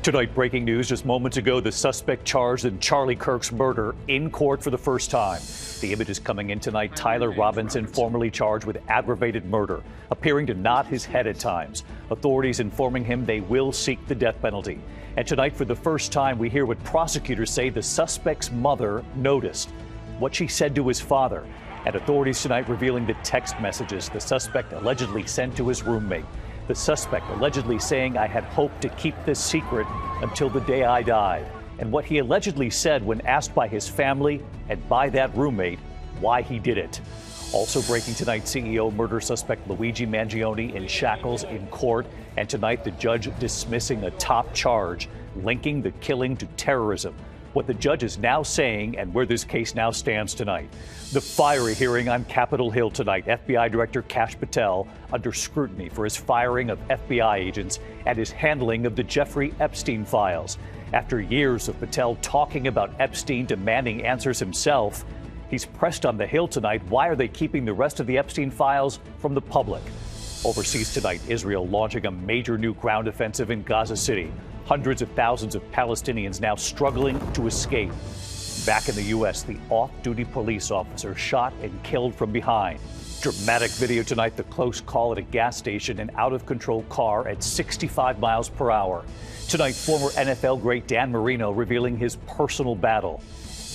Tonight, breaking news just moments ago, the suspect charged in Charlie Kirk's murder in court for the first time. The image is coming in tonight. Tyler Robinson, formerly charged with aggravated murder, appearing to nod his head at times. Authorities informing him they will seek the death penalty. And tonight, for the first time, we hear what prosecutors say the suspect's mother noticed, what she said to his father. And authorities tonight revealing the text messages the suspect allegedly sent to his roommate. The suspect allegedly saying, "I had hoped to keep this secret until the day I died." And what he allegedly said when asked by his family and by that roommate why he did it. Also breaking tonight, CEO murder suspect Luigi Mangione in shackles in court. And tonight, the judge dismissing a top charge linking the killing to terrorism. What the judge is now saying and where this case now stands tonight. The fiery hearing on Capitol Hill tonight. FBI Director Kash Patel under scrutiny for his firing of FBI agents and his handling of the Jeffrey Epstein files. After years of Patel talking about Epstein demanding answers himself, he's pressed on the Hill tonight. Why are they keeping the rest of the Epstein files from the public? Overseas tonight, Israel launching a major new ground offensive in Gaza City. Hundreds of thousands of Palestinians now struggling to escape. Back in the U.S., the off-duty police officer shot and killed from behind. Dramatic video tonight, the close call at a gas station, an out-of-control car at 65 miles per hour. Tonight, former NFL great Dan Marino revealing his personal battle.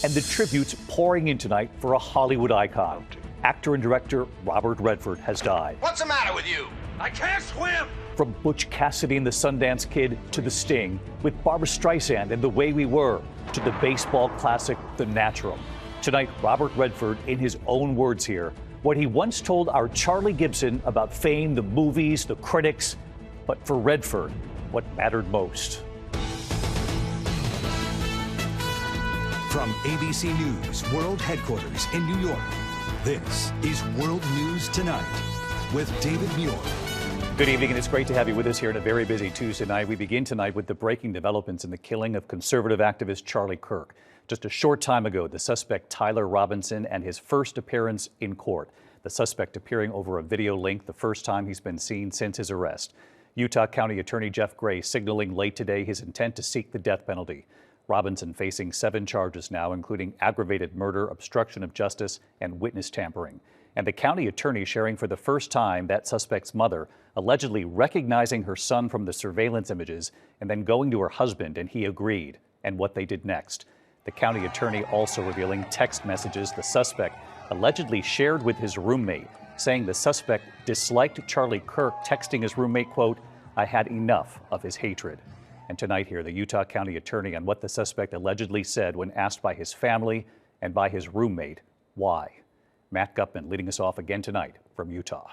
And the tributes pouring in tonight for a Hollywood icon. Actor and director Robert Redford has died. What's the matter with you? I can't swim! From Butch Cassidy and the Sundance Kid to The Sting, with Barbra Streisand and The Way We Were, to the baseball classic The Natural. Tonight, Robert Redford, in his own words here, what he once told our Charlie Gibson about fame, the movies, the critics, but for Redford, what mattered most. From ABC News World Headquarters in New York, this is World News Tonight with David Muir. Good evening, and it's great to have you with us here on a very busy Tuesday night. We begin tonight with the breaking developments in the killing of conservative activist Charlie Kirk. Just a short time ago, the suspect Tyler Robinson and his first appearance in court. The suspect appearing over a video link, the first time he's been seen since his arrest. Utah County Attorney Jeff Gray signaling late today his intent to seek the death penalty. Robinson facing 7 charges now, including aggravated murder, obstruction of justice, and witness tampering. And the county attorney sharing for the first time that suspect's mother allegedly recognizing her son from the surveillance images and then going to her husband and he agreed, and what they did next. The county attorney also revealing text messages the suspect allegedly shared with his roommate, saying the suspect disliked Charlie Kirk, texting his roommate, quote, "I had enough of his hatred." And tonight here, the Utah County attorney on what the suspect allegedly said when asked by his family and by his roommate why. Matt Gutman leading us off again tonight from Utah.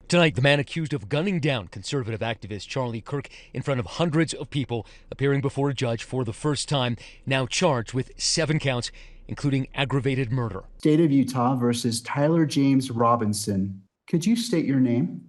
Tonight, the man accused of gunning down conservative activist Charlie Kirk in front of hundreds of people, appearing before a judge for the first time, now charged with 7 counts, including aggravated murder. State of Utah versus Tyler James Robinson. Could you state your name?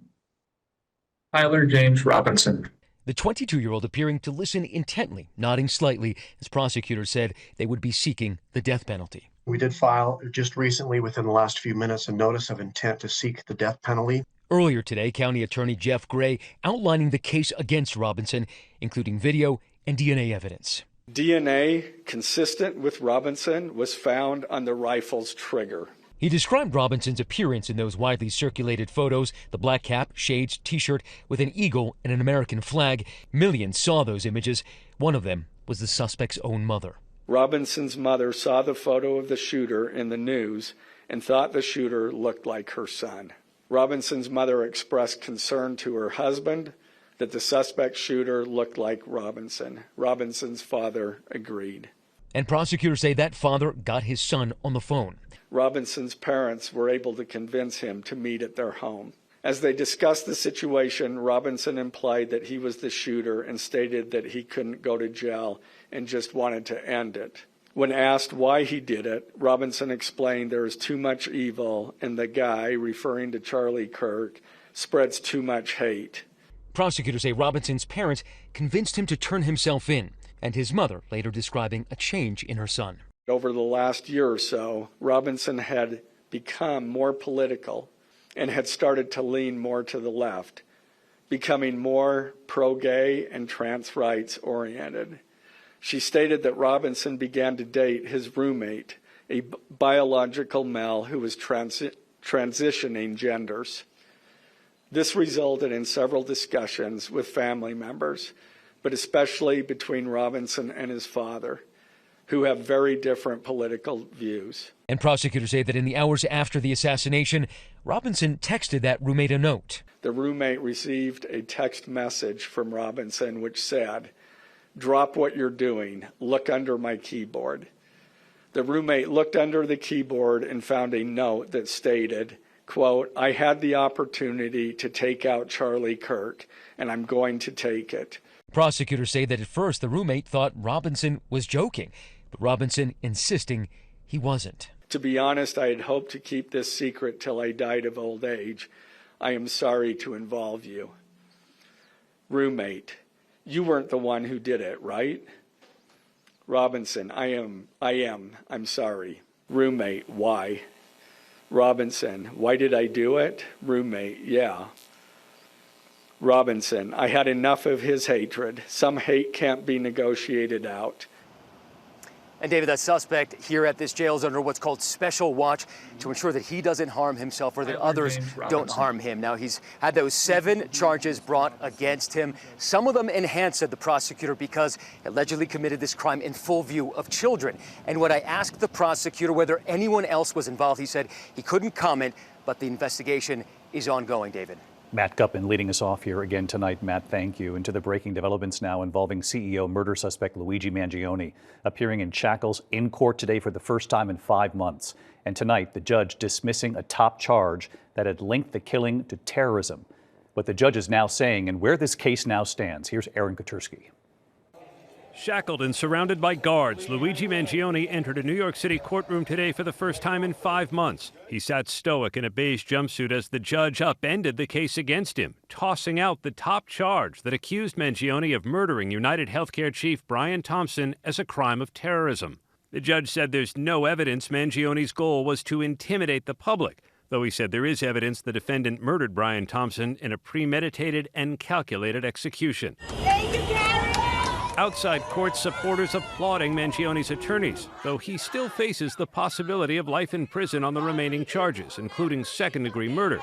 Tyler James Robinson. The 22-year-old appearing to listen intently, nodding slightly, as prosecutors said they would be seeking the death penalty. We did file just recently, within the last few minutes, a notice of intent to seek the death penalty. Earlier today, County Attorney Jeff Gray outlining the case against Robinson, including video and DNA evidence. DNA consistent with Robinson was found on the rifle's trigger. He described Robinson's appearance in those widely circulated photos, the black cap, shades, T-shirt with an eagle and an American flag. Millions saw those images. One of them was the suspect's own mother. Robinson's mother saw the photo of the shooter in the news and thought the shooter looked like her son. Robinson's mother expressed concern to her husband that the suspect shooter looked like Robinson. Robinson's father agreed. And prosecutors say that father got his son on the phone. Robinson's parents were able to convince him to meet at their home. As they discussed the situation, Robinson implied that he was the shooter and stated that he couldn't go to jail and just wanted to end it. When asked why he did it, Robinson explained there is too much evil and the guy, referring to Charlie Kirk, spreads too much hate. Prosecutors say Robinson's parents convinced him to turn himself in, and his mother later describing a change in her son. Over the last year or so, Robinson had become more political and had started to lean more to the left. becoming more pro-gay and trans rights oriented. She stated that Robinson began to date his roommate, a biological male who was transitioning genders. This resulted in several discussions with family members, but especially between Robinson and his father, who have very different political views. And prosecutors say that in the hours after the assassination, Robinson texted that roommate a note. The roommate received a text message from Robinson which said, "Drop what you're doing, look under my keyboard." The roommate looked under the keyboard and found a note that stated, quote, "I had the opportunity to take out Charlie Kirk, and I'm going to take it." Prosecutors say that at first the roommate thought Robinson was joking, but Robinson insisting he wasn't. To be honest, I had hoped to keep this secret till I died of old age. I am sorry to involve you. Roommate, you weren't the one who did it, right? Robinson, I am. I'm sorry. Roommate, why? Robinson, why did I do it? Roommate, yeah. Robinson, I had enough of his hatred. Some hate can't be negotiated out. And David, that suspect here at this jail is under what's called special watch to ensure that he doesn't harm himself or that others don't harm him. Now, he's had those 7 charges brought against him. Some of them enhanced, said the prosecutor, because he allegedly committed this crime in full view of children. And when I asked the prosecutor whether anyone else was involved, he said he couldn't comment, but the investigation is ongoing, David. Matt Gutman leading us off here again tonight. Matt, thank you. Into the breaking developments now involving CEO murder suspect Luigi Mangione, appearing in shackles in court today for the first time in 5 months. And tonight, the judge dismissing a top charge that had linked the killing to terrorism. What the judge is now saying and where this case now stands. Here's Aaron Katersky. Shackled and surrounded by guards, Luigi Mangione entered a New York City courtroom today for the first time in 5 months. He sat stoic in a beige jumpsuit as the judge upended the case against him, tossing out the top charge that accused Mangione of murdering UnitedHealthcare chief Brian Thompson as a crime of terrorism. The judge said there's no evidence Mangione's goal was to intimidate the public, though he said there is evidence the defendant murdered Brian Thompson in a premeditated and calculated execution. Outside court, supporters applauding Mangione's attorneys, though he still faces the possibility of life in prison on the remaining charges, including second-degree murder.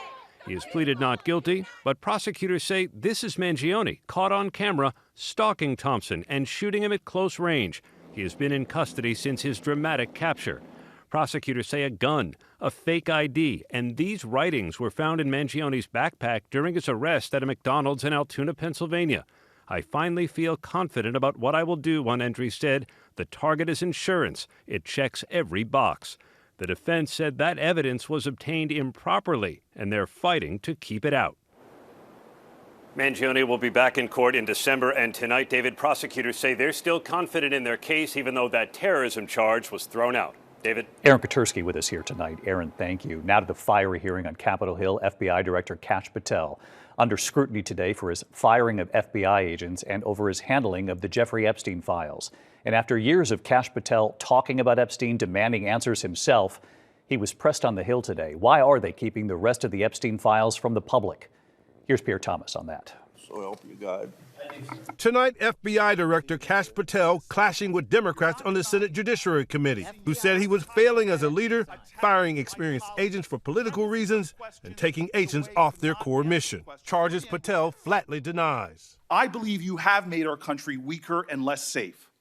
He has pleaded not guilty, but prosecutors say this is Mangione, caught on camera, stalking Thompson and shooting him at close range. He has been in custody since his dramatic capture. Prosecutors say a gun, a fake ID, and these writings were found in Mangione's backpack during his arrest at a McDonald's in Altoona, Pennsylvania. I finally feel confident about what I will do, one entry said. The target is insurance. It checks every box. The defense said that evidence was obtained improperly, and they're fighting to keep it out. Mangione will be back in court in December, and tonight, David, prosecutors say they're still confident in their case, even though that terrorism charge was thrown out. David? Aaron Katersky with us here tonight. Aaron, thank you. Now to the fiery hearing on Capitol Hill. FBI Director Kash Patel under scrutiny today for his firing of FBI agents and over his handling of the Jeffrey Epstein files. And after years of Kash Patel talking about Epstein, demanding answers himself, he was pressed on the Hill today. Why are they keeping the rest of the Epstein files from the public? Here's Pierre Thomas on that. So help you God. Tonight, FBI Director Kash Patel clashing with Democrats on the Senate Judiciary Committee, who said he was failing as a leader, firing experienced agents for political reasons, and taking agents off their core mission. Charges Patel flatly denies. I believe you have made our country weaker and less safe.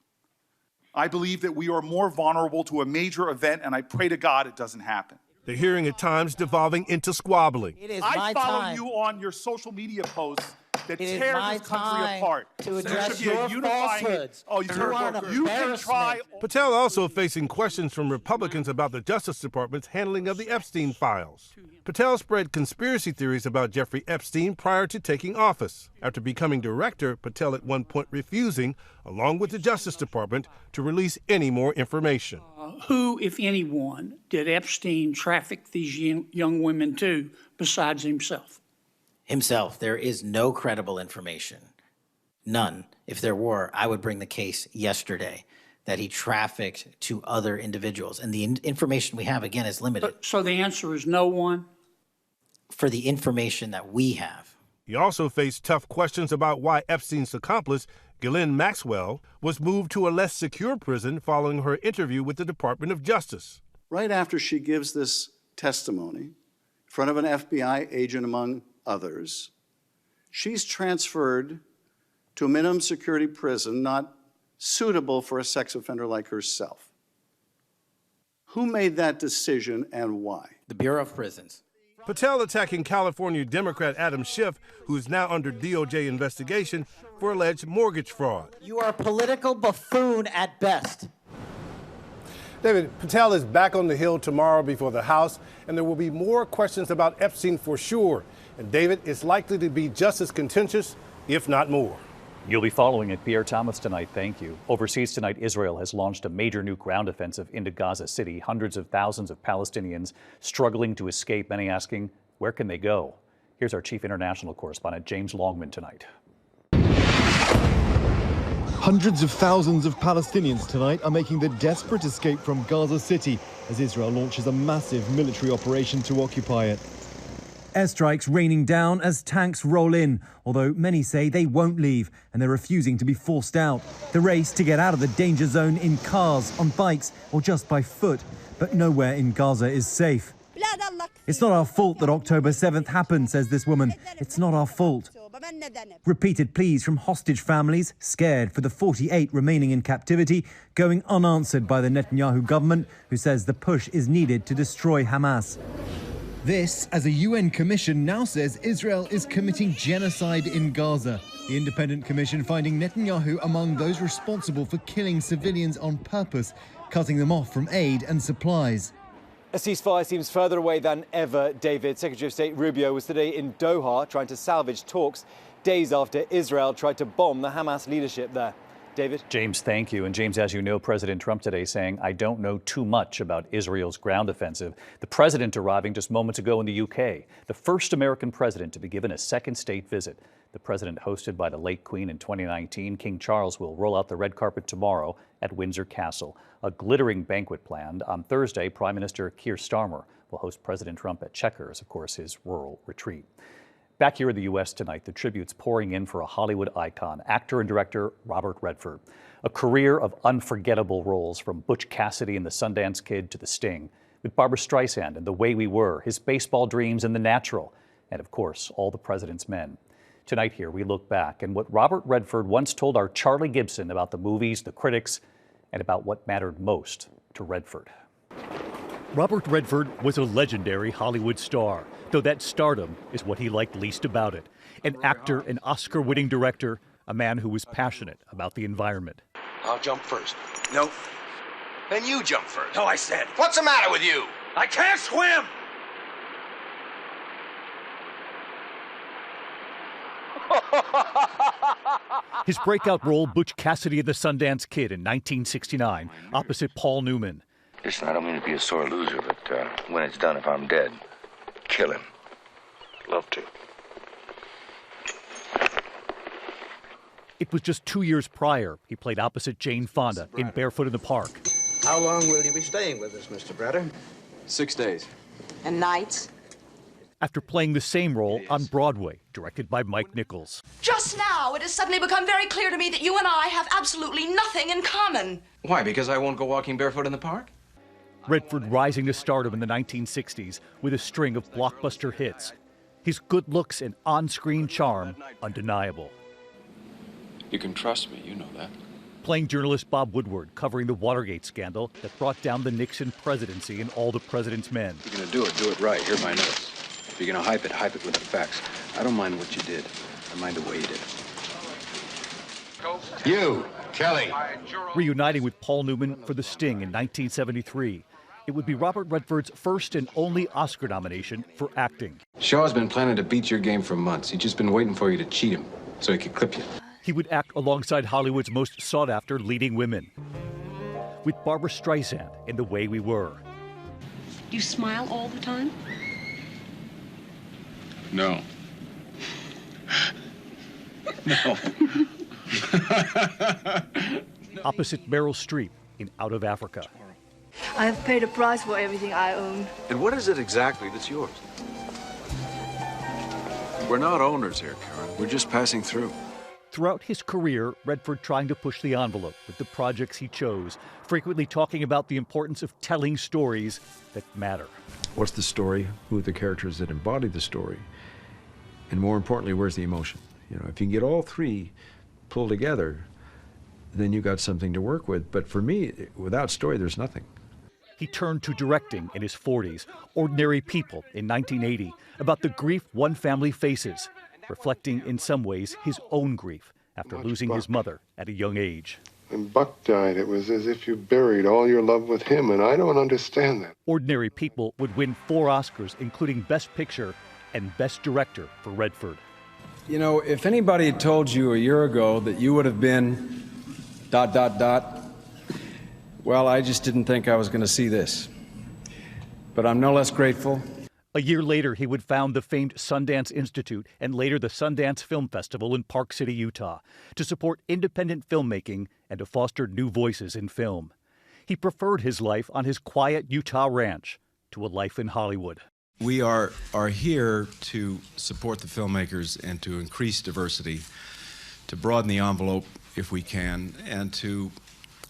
I believe that we are more vulnerable to a major event, and I pray to God it doesn't happen. The hearing at times devolving into squabbling. I follow you on your social media posts that tear this country apart. To address your falsehoods. You can try. Patel also facing questions from Republicans about the Justice Department's handling of the Epstein files. Patel spread conspiracy theories about Jeffrey Epstein prior to taking office. After becoming director, Patel at one point refusing, along with the Justice Department, to release any more information. Who, if anyone, did Epstein traffic these young women to besides himself? Himself. There is no credible information. None. If there were, I would bring the case yesterday that he trafficked to other individuals. And the information we have, again, is limited. So the answer is no one? For the information that we have. He also faced tough questions about why Epstein's accomplice, Ghislaine Maxwell, was moved to a less secure prison following her interview with the Department of Justice. Right after she gives this testimony in front of an FBI agent, among others, she's transferred to a minimum security prison not suitable for a sex offender like herself. Who made that decision and why? The Bureau of Prisons. Patel attacking California Democrat Adam Schiff, who is now under DOJ investigation for alleged mortgage fraud. You are a political buffoon at best. David, Patel is back on the Hill tomorrow before the House, and there will be more questions about Epstein for sure. And David, it's likely to be just as contentious, if not more. You'll be following it. Pierre Thomas tonight, thank you. Overseas tonight, Israel has launched a major new ground offensive into Gaza City. Hundreds of thousands of Palestinians struggling to escape, many asking, where can they go? Here's our chief international correspondent, James Longman, tonight. Hundreds of thousands of Palestinians tonight are making the desperate escape from Gaza City as Israel launches a massive military operation to occupy it. Airstrikes raining down as tanks roll in, although many say they won't leave and they're refusing to be forced out. The race to get out of the danger zone in cars, on bikes or just by foot, but nowhere in Gaza is safe. It's not our fault that October 7th happened, says this woman. It's not our fault. Repeated pleas from hostage families, scared for the 48 remaining in captivity, going unanswered by the Netanyahu government, who says the push is needed to destroy Hamas. This, as a UN commission now says Israel is committing genocide in Gaza. The independent commission finding Netanyahu among those responsible for killing civilians on purpose, cutting them off from aid and supplies. A ceasefire seems further away than ever, David. Secretary of State Rubio was today in Doha trying to salvage talks days after Israel tried to bomb the Hamas leadership there. David? James, thank you. And James, as you know, President Trump today saying, I don't know too much about Israel's ground offensive. The president arriving just moments ago in the UK, the first American president to be given a second state visit. The president hosted by the late Queen in 2019. King Charles will roll out the red carpet tomorrow at Windsor Castle. A glittering banquet planned. On Thursday, Prime Minister Keir Starmer will host President Trump at Chequers, of course, his rural retreat. Back here in the U.S. tonight, the tributes pouring in for a Hollywood icon, actor and director Robert Redford. A career of unforgettable roles, from Butch Cassidy and the Sundance Kid to The Sting, with Barbra Streisand and The Way We Were, his baseball dreams and The Natural, and of course, All the President's Men. Tonight here, we look back and what Robert Redford once told our Charlie Gibson about the movies, the critics, and about what mattered most to Redford. Robert Redford was a legendary Hollywood star, though that stardom is what he liked least about it. An actor, an Oscar-winning director, a man who was passionate about the environment. I'll jump first. No. Then you jump first. No, I said. What's the matter with you? I can't swim! His breakout role, Butch Cassidy and the Sundance Kid in 1969, opposite Paul Newman. Listen, I don't mean to be a sore loser, but when it's done, if I'm dead, kill him. Love to. It was just 2 years prior he played opposite Jane Fonda in Barefoot in the Park. How long will you be staying with us, Mr. Bratter? 6 days. And nights? After playing the same role on Broadway, directed by Mike Nichols. Just now, it has suddenly become very clear to me that you and I have absolutely nothing in common. Why, because I won't go walking barefoot in the park? Redford rising to stardom in the 1960s with a string of blockbuster hits. His good looks and on-screen charm undeniable. You can trust me, you know that. Playing journalist Bob Woodward, covering the Watergate scandal that brought down the Nixon presidency and All the President's Men. If you're gonna do it right. Here are my notes. If you're gonna hype it with the facts. I don't mind what you did. I mind the way you did it. You, Kelly. Reuniting with Paul Newman for The Sting in 1973. It would be Robert Redford's first and only Oscar nomination for acting. Shaw's been planning to beat your game for months. He's just been waiting for you to cheat him so he could clip you. He would act alongside Hollywood's most sought-after leading women. With Barbra Streisand in The Way We Were. Do you smile all the time? No. No. Opposite Meryl Streep in Out of Africa. I have paid a price for everything I own. And what is it exactly that's yours? We're not owners here, Karen. We're just passing through. Throughout his career, Redford trying to push the envelope with the projects he chose, frequently talking about the importance of telling stories that matter. What's the story? Who are the characters that embody the story? And more importantly, where's the emotion? You know, if you can get all three pulled together, then you got something to work with. But for me, without story, there's nothing. He turned to directing in his 40s, Ordinary People in 1980, about the grief one family faces, reflecting in some ways his own grief after losing his mother at a young age. When Buck died, it was as if you buried all your love with him, and I don't understand that. Ordinary People would win 4 Oscars, including Best Picture and Best Director for Redford. You know, if anybody had told you a year ago that you would have been ... well, I just didn't think I was going to see this. But I'm no less grateful. A year later, he would found the famed Sundance Institute and later the Sundance Film Festival in Park City, Utah, to support independent filmmaking and to foster new voices in film. He preferred his life on his quiet Utah ranch to a life in Hollywood. We are here to support the filmmakers and to increase diversity, to broaden the envelope if we can, and to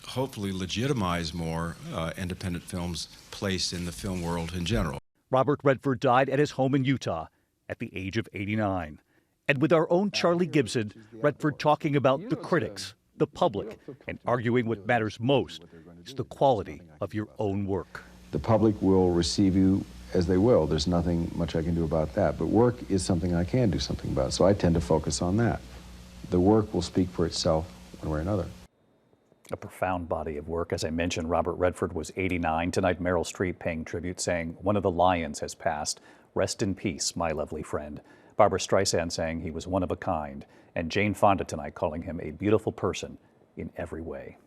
hopefully legitimize more independent films' place in the film world in general. Robert Redford died at his home in Utah at the age of 89. And with our own Charlie Gibson, Redford talking about the critics, the public, and arguing what matters most is the quality of your own work. The public will receive you as they will. There's nothing much I can do about that. But work is something I can do something about, so I tend to focus on that. The work will speak for itself one way or another. A profound body of work. As I mentioned, Robert Redford was 89. Tonight, Meryl Streep paying tribute, saying, "One of the lions has passed. Rest in peace, my lovely friend." Barbara Streisand saying he was one of a kind. And Jane Fonda tonight calling him a beautiful person in every way.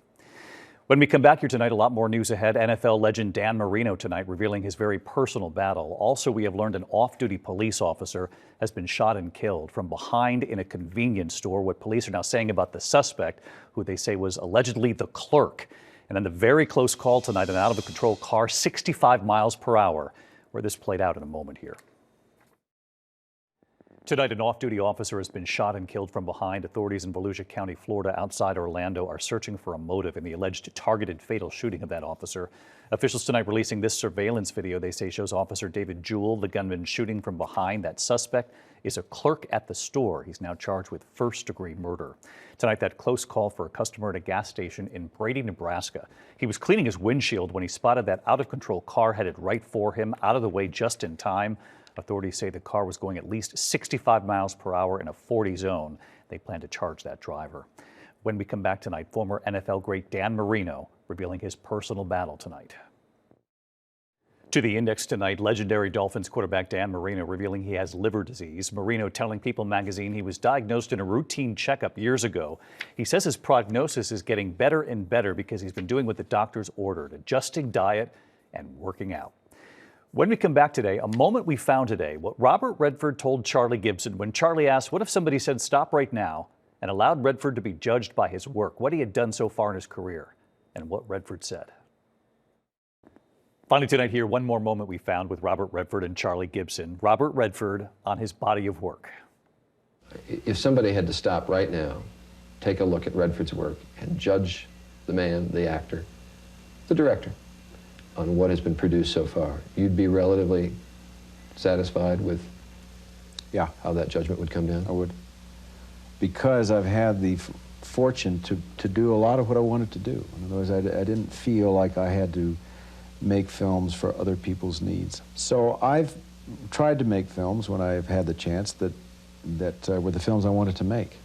When we come back here tonight, a lot more news ahead. NFL legend Dan Marino tonight revealing his very personal battle. Also, we have learned an off-duty police officer has been shot and killed from behind in a convenience store. What police are now saying about the suspect, who they say was allegedly the clerk. And then the very close call tonight, an out-of-control car, 65 miles per hour, where this played out in a moment here. Tonight, an off-duty officer has been shot and killed from behind. Authorities in Volusia County, Florida, outside Orlando, are searching for a motive in the alleged targeted fatal shooting of that officer. Officials tonight releasing this surveillance video they say shows Officer David Jewell, the gunman, shooting from behind. That suspect is a clerk at the store. He's now charged with first-degree murder. Tonight, that close call for a customer at a gas station in Brady, Nebraska. He was cleaning his windshield when he spotted that out-of-control car headed right for him, out of the way just in time. Authorities say the car was going at least 65 miles per hour in a 40 zone. They plan to charge that driver. When we come back tonight, former NFL great Dan Marino revealing his personal battle tonight. To the Index tonight, legendary Dolphins quarterback Dan Marino revealing he has liver disease. Marino telling People magazine he was diagnosed in a routine checkup years ago. He says his prognosis is getting better and better because he's been doing what the doctors ordered, adjusting diet and working out. When we come back today, a moment we found today, what Robert Redford told Charlie Gibson when Charlie asked, what if somebody said stop right now, and allowed Redford to be judged by his work, what he had done so far in his career, and what Redford said. Finally tonight here, one more moment we found with Robert Redford and Charlie Gibson. Robert Redford on his body of work. If somebody had to stop right now, take a look at Redford's work and judge the man, the actor, the director, on what has been produced so far, you'd be relatively satisfied with how that judgment would come down? I would. Because I've had the fortune to do a lot of what I wanted to do. In other words, I didn't feel like I had to make films for other people's needs. So I've tried to make films when I've had the chance that were the films I wanted to make,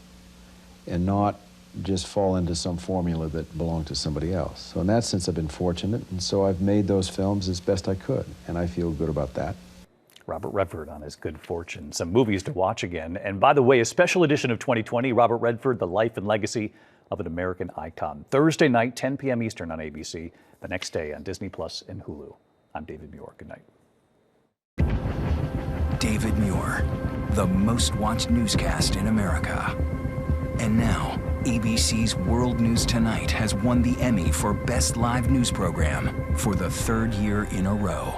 and not just fall into some formula that belonged to somebody else. So in that sense, I've been fortunate, and so I've made those films as best I could, and I feel good about that. Robert Redford on his good fortune. Some movies to watch again. And by the way, a special edition of 2020, Robert Redford, The Life and Legacy of an American Icon. Thursday night, 10 p.m. Eastern on ABC. The next day on Disney Plus and Hulu. I'm David Muir. Good night. David Muir, the most watched newscast in America. And now, ABC's World News Tonight has won the Emmy for Best Live News Program for the 3rd year in a row.